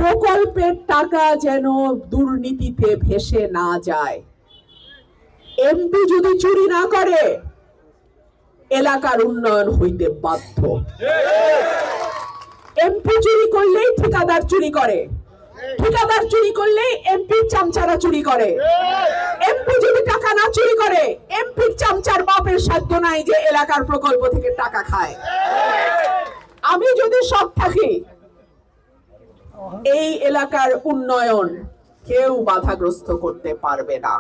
প্রকল্পের টাকা যেন দুর্নীতিতে ভেসে না যায়। এমপি যদি চুরি না করে এলাকার উন্নয়ন হইতে বাধ্য। এমপি চুরি করলেই ঠিকাদার চুরি করে, ঠিকাদার চুরি করলেই এমপির চামচারা চুরি করে। এমপি যদি টাকা না চুরি করে এমপির চামচার বাপের সাধ্য নাই যে এলাকার প্রকল্প থেকে টাকা খায়। আমি যদি সৎ থাকি এই এলাকার উন্নয়ন কেউ বাধাগ্রস্ত করতে পারবে না।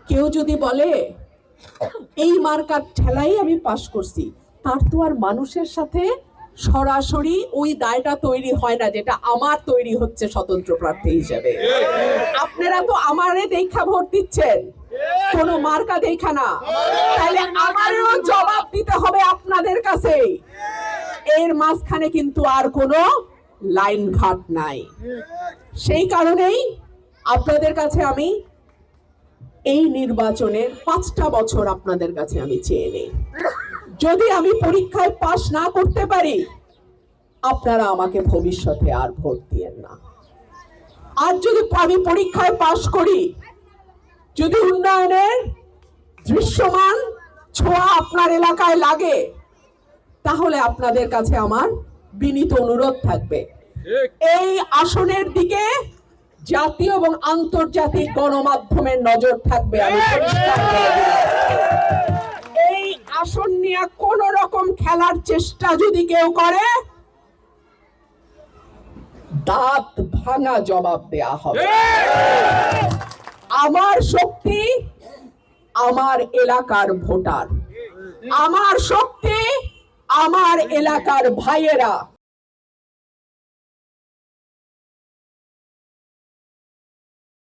কেউ যদি বলে এই মার্কার ঠেলাই আমি পাশ করছি, তার তো আর মানুষের সাথে সরাসরি ওই দায়টা তৈরি হয় না যেটা আমার তৈরি হচ্ছে স্বতন্ত্র প্রার্থী হিসেবে। আপনারা তো আমারে দেখা ভোট দিচ্ছেন, কোন মার্কা দেখা না, তাহলে আমারও জবাব দিতে হবে আপনাদের কাছে। এর মাঝখানে কিন্তু আর কোনো লাইন ঘাট নাই। সেই কারণেই আপনাদের কাছে আমি এই নির্বাচনের 5টা বছর আপনাদের কাছে আমি চেয়ে নেই। যদি আমি পরীক্ষায় পাশ না করতে পারি আপনারা আমাকে ভবিষ্যতে আর ভোট দিয়েন না। আর যদি আমি পরীক্ষায় পাশ করি, যদি উন্নয়নের দৃশ্যমান ছোঁয়া আপনার এলাকায় লাগে, তাহলে আপনাদের কাছে আমার বিনীত অনুরোধ থাকবে এই আসনের দিকে জাতীয় এবং আন্তর্জাতিক গণমাধ্যমের নজর থাকবে। আমি এই আসন নিয়ে কোন রকম খেলার চেষ্টা যদি কেউ করে দাঁত ভাঙা জবাব দেয়া হবে। আমার শক্তি আমার এলাকার ভোটার, আমার শক্তি আমার এলাকার ভাইয়েরা।